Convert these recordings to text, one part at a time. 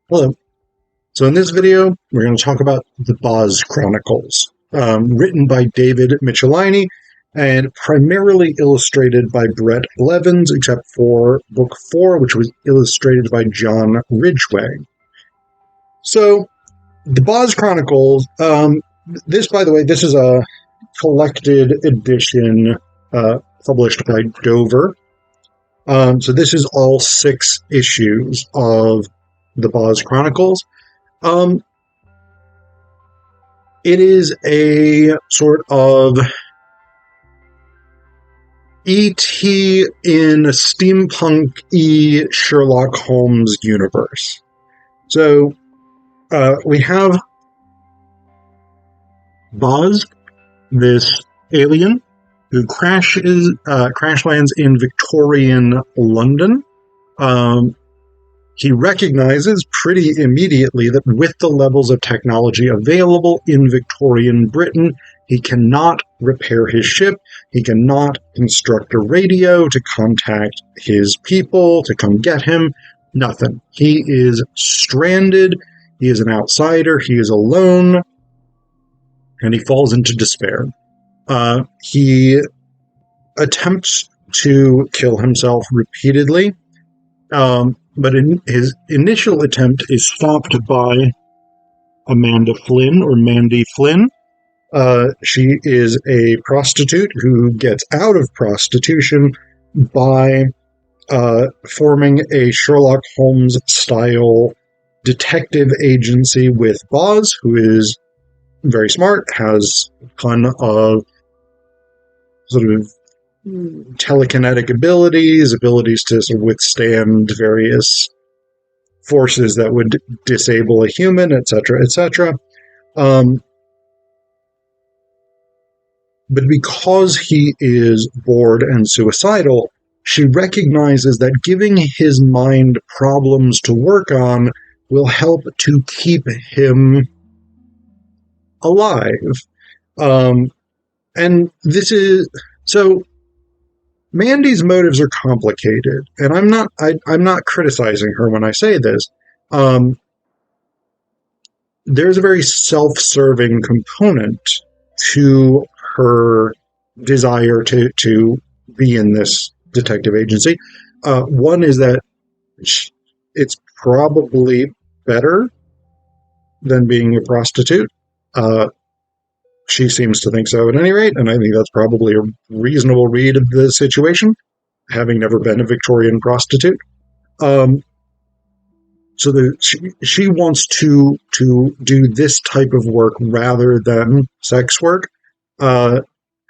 Hello. So in this video, we're going to talk about the Bozz Chronicles, written by David Michelinie and primarily illustrated by Brett Blevins, except for Book 4, which was illustrated by John Ridgway. So, the Bozz Chronicles, this, by the way, this is a collected edition published by Dover. So this is all 6 issues of the Bozz Chronicles. It is a sort of E.T. in a steampunk-y Sherlock Holmes universe. So, we have Bozz, this alien, who crash lands in Victorian London. He recognizes pretty immediately that with the levels of technology available in Victorian Britain, he cannot repair his ship, he cannot construct a radio to contact his people, to come get him, nothing. He is stranded, he is an outsider, he is alone, and he falls into despair. He attempts to kill himself repeatedly, but his initial attempt is stopped by Mandy Flynn. She is a prostitute who gets out of prostitution by forming a Sherlock Holmes-style detective agency with Bozz, who is very smart, has a ton of sort of telekinetic abilities to sort of withstand various forces that would disable a human, etc., etc. But because he is bored and suicidal, she recognizes that giving his mind problems to work on will help to keep him alive. And this is... So, Mandy's motives are complicated, and I'm not criticizing her when I say this. There's a very self-serving component to her desire to be in this detective agency. One is that it's probably better than being a prostitute. She seems to think so at any rate, and I think that's probably a reasonable read of the situation, having never been a Victorian prostitute. So she wants to do this type of work rather than sex work.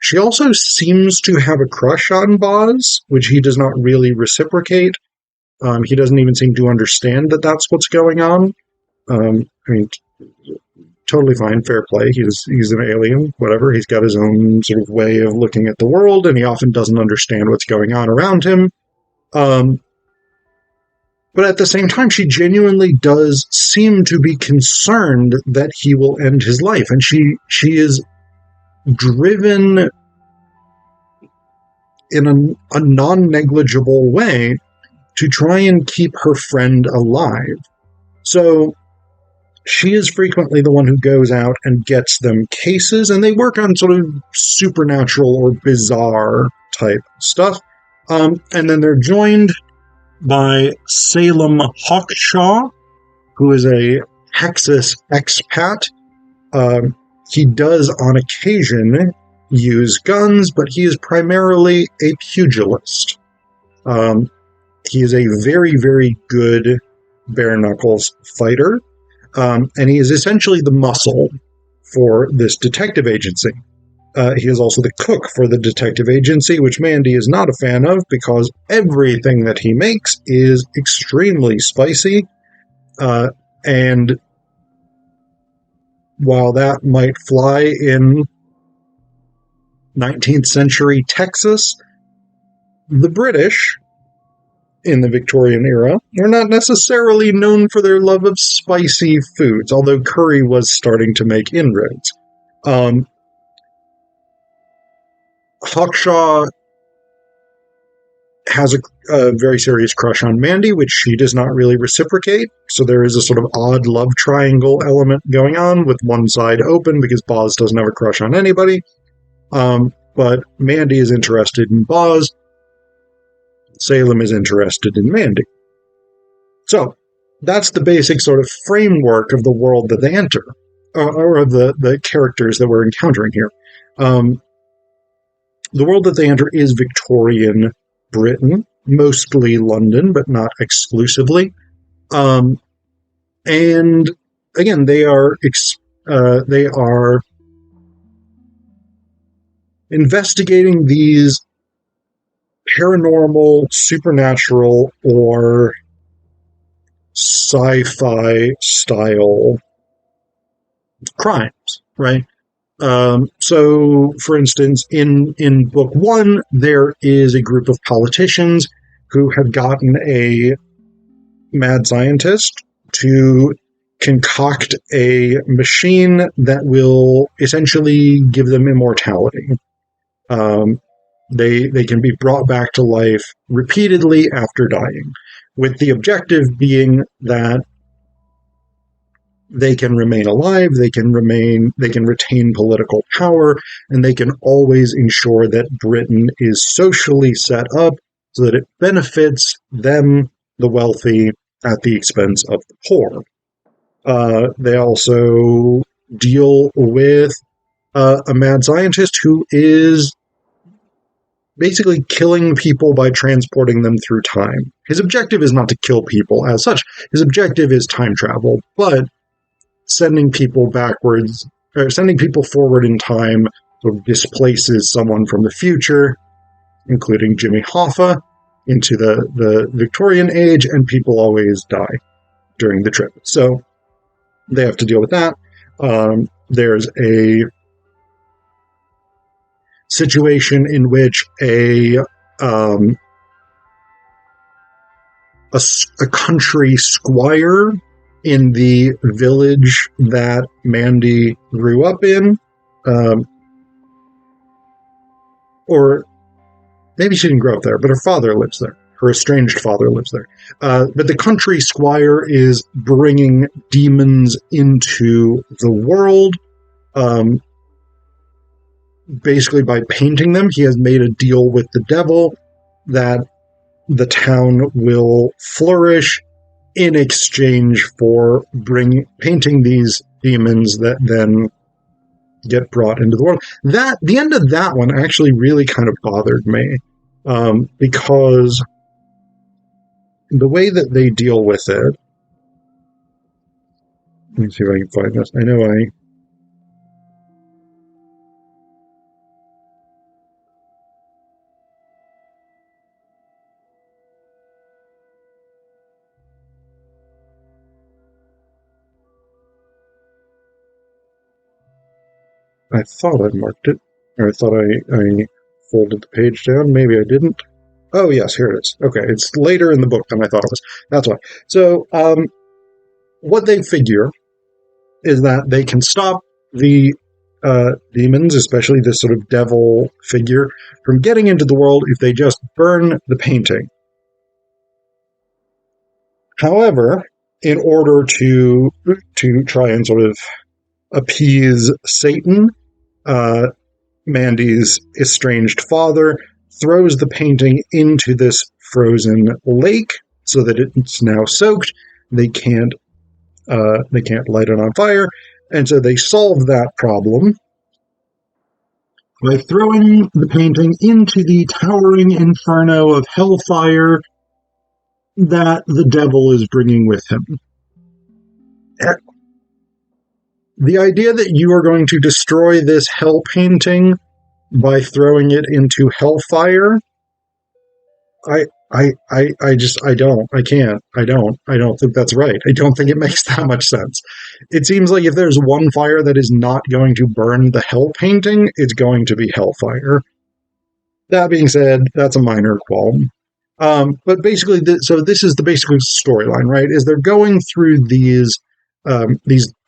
She also seems to have a crush on Bozz, which he does not really reciprocate. He doesn't even seem to understand that that's what's going on. I mean, totally fine, fair play. He's an alien, whatever. He's got his own sort of way of looking at the world, and he often doesn't understand what's going on around him. But at the same time, she genuinely does seem to be concerned that he will end his life, and she is driven in a non-negligible way to try and keep her friend alive. So she is frequently the one who goes out and gets them cases, and they work on sort of supernatural or bizarre type stuff. And then they're joined by Salem Hawkshaw, who is a Texas expat. He does, on occasion, use guns, but he is primarily a pugilist. He is a very, very good bare-knuckles fighter. And he is essentially the muscle for this detective agency. He is also the cook for the detective agency, which Mandy is not a fan of because everything that he makes is extremely spicy. And while that might fly in 19th century Texas, the British, in the Victorian era, were not necessarily known for their love of spicy foods, although curry was starting to make inroads. Hawkshaw has a very serious crush on Mandy, which she does not really reciprocate. So there is a sort of odd love triangle element going on, with one side open because Bozz doesn't have a crush on anybody. But Mandy is interested in Bozz. Salem is interested in Mandy. So that's the basic sort of framework of the world that they enter, or of the characters that we're encountering here. The world that they enter is Victorian Britain, mostly London, but not exclusively. And again, they are investigating these paranormal, supernatural, or sci-fi style crimes, right? So, for instance, in book one, there is a group of politicians who have gotten a mad scientist to concoct a machine that will essentially give them immortality. They can be brought back to life repeatedly after dying, with the objective being that they can remain alive, they can retain political power, and they can always ensure that Britain is socially set up so that it benefits them, the wealthy, at the expense of the poor. They also deal with a mad scientist who is basically killing people by transporting them through time. His objective is not to kill people as such. His objective is time travel, but sending people backwards, or sending people forward in time, sort of displaces someone from the future, including Jimmy Hoffa, into the Victorian age, and people always die during the trip. So they have to deal with that. There's a situation in which a country squire in the village that Mandy grew up in, or maybe she didn't grow up there, but her father lives there. Her estranged father lives there. But the country squire is bringing demons into the world, basically by painting them. He has made a deal with the devil that the town will flourish in exchange for painting these demons that then get brought into the world. The end of that one actually really kind of bothered me, because the way that they deal with it. Let me see if I can find this. I know I thought I marked it, or I thought I folded the page down. Maybe I didn't. Oh, yes, here it is. Okay, it's later in the book than I thought it was. That's why. So, what they figure is that they can stop the demons, especially this sort of devil figure, from getting into the world if they just burn the painting. However, in order to try and sort of appease Satan, Mandy's estranged father throws the painting into this frozen lake so that it's now soaked. They can't light it on fire, and so they solve that problem by throwing the painting into the towering inferno of hellfire that the devil is bringing with him. The idea that you are going to destroy this hell painting by throwing it into hellfire, I don't think that's right. I don't think it makes that much sense. It seems like if there's one fire that is not going to burn the hell painting, it's going to be hellfire. That being said, that's a minor qualm. But basically, so this is the basic storyline, right? Is they're going through these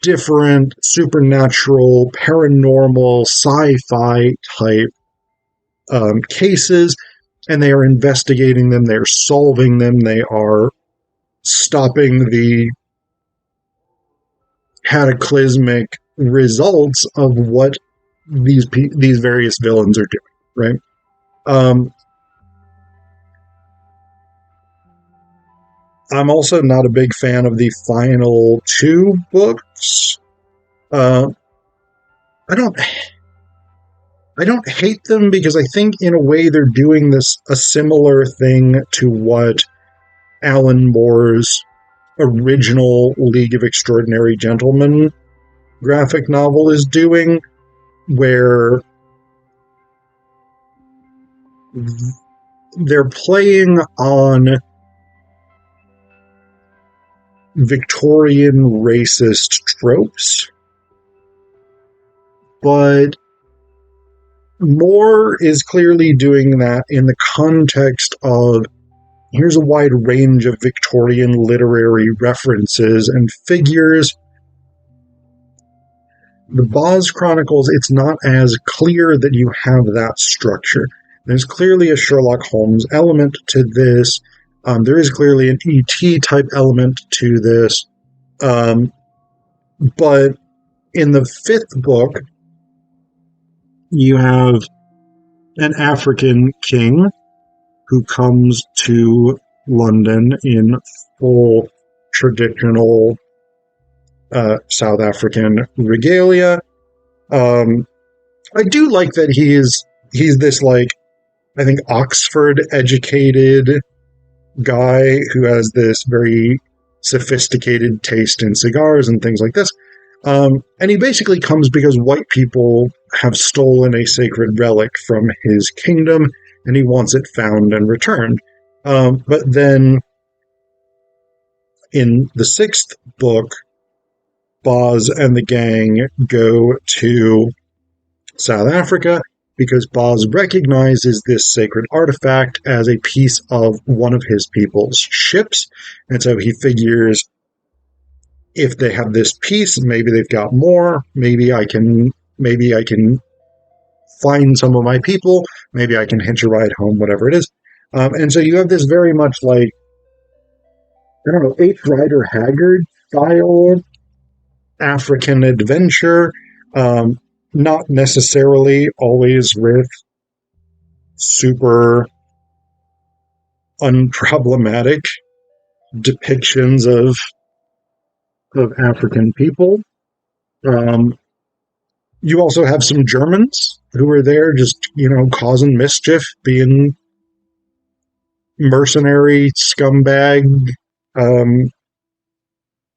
different supernatural, paranormal, sci-fi type cases, and they are investigating them, they are solving them, they are stopping the cataclysmic results of what these various villains are doing, right? I'm also not a big fan of the final two books. I don't hate them because I think in a way they're doing a similar thing to what Alan Moore's original League of Extraordinary Gentlemen graphic novel is doing, where they're playing on Victorian racist tropes, but Moore is clearly doing that in the context of here's a wide range of Victorian literary references and figures. The Bozz Chronicles, it's not as clear that you have that structure. There's clearly a Sherlock Holmes element to this. There is clearly an E.T. type element to this. But in the fifth book, you have an African king who comes to London in full traditional South African regalia. I do like that he's this, like, I think Oxford educated guy who has this very sophisticated taste in cigars and things like this. And he basically comes because white people have stolen a sacred relic from his kingdom, and he wants it found and returned. But then in the sixth book, Bozz and the gang go to South Africa because Bozz recognizes this sacred artifact as a piece of one of his people's ships. And so he figures, if they have this piece, maybe they've got more. Maybe I can find some of my people. Maybe I can hitch a ride home, whatever it is. And so you have this very much like, I don't know, H. Rider Haggard style African adventure. Not necessarily always with super unproblematic depictions of African people. You also have some Germans who are there just, causing mischief, being mercenary, scumbag,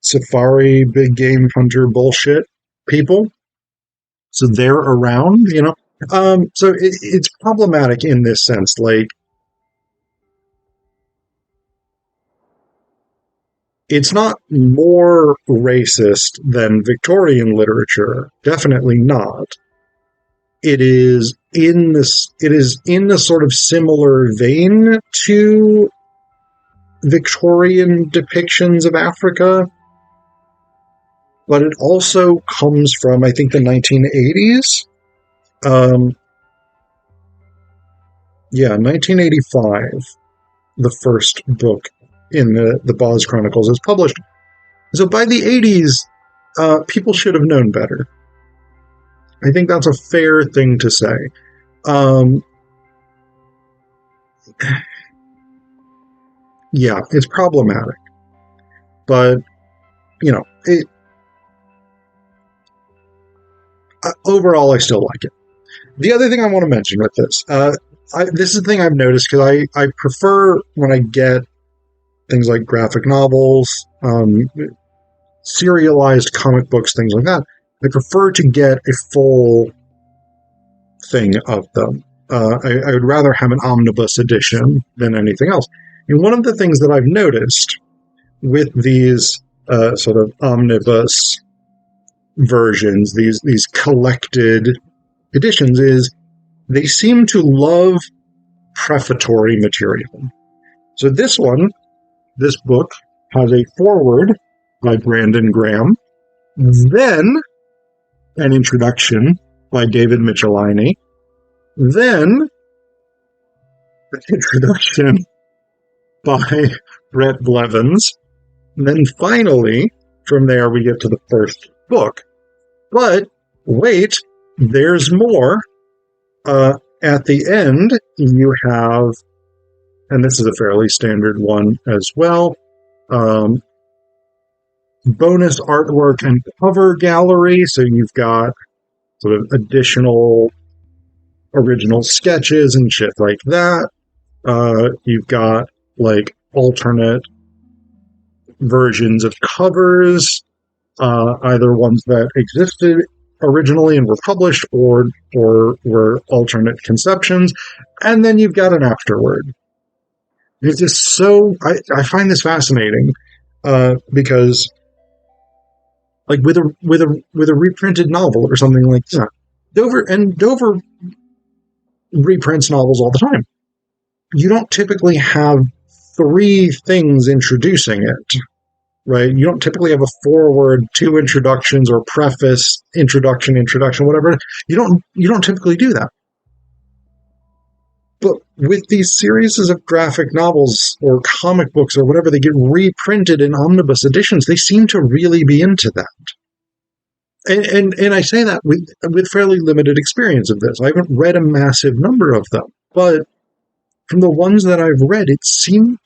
safari, big game hunter bullshit people. So they're around, So it's problematic in this sense. Like, it's not more racist than Victorian literature. Definitely not. It is in the sort of similar vein to Victorian depictions of Africa, but it also comes from, I think, the 1980s. 1985, the first book in the Bozz Chronicles is published. So by the 80s, people should have known better. I think that's a fair thing to say. It's problematic. But, overall, I still like it. The other thing I want to mention with this, this is the thing I've noticed, because I prefer when I get things like graphic novels, serialized comic books, things like that, I prefer to get a full thing of them. I would rather have an omnibus edition than anything else. And one of the things that I've noticed with these sort of omnibus versions, these collected editions, is they seem to love prefatory material. So this book has a foreword by Brandon Graham, then an introduction by David Michelinie, then introduction by Brett Blevins. And then finally, from there, we get to the first book. But wait, there's more. At the end, you have, and this is a fairly standard one as well, bonus artwork and cover gallery. So you've got sort of additional original sketches and shit like that. You've got like alternate versions of covers, either ones that existed originally and were published or were alternate conceptions. And then you've got an afterword. It's just so, I find this fascinating, because like with a reprinted novel or something like that, Dover reprints novels all the time. You don't typically have 3 things introducing it, right? You don't typically have a foreword, 2 introductions, or preface, introduction, whatever. You don't typically do that. But with these series of graphic novels or comic books or whatever, they get reprinted in omnibus editions. They seem to really be into that. And I say that with fairly limited experience of this. I haven't read a massive number of them, but from the ones that I've read, it seems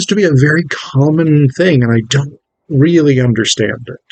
to be a very common thing, and I don't really understand it.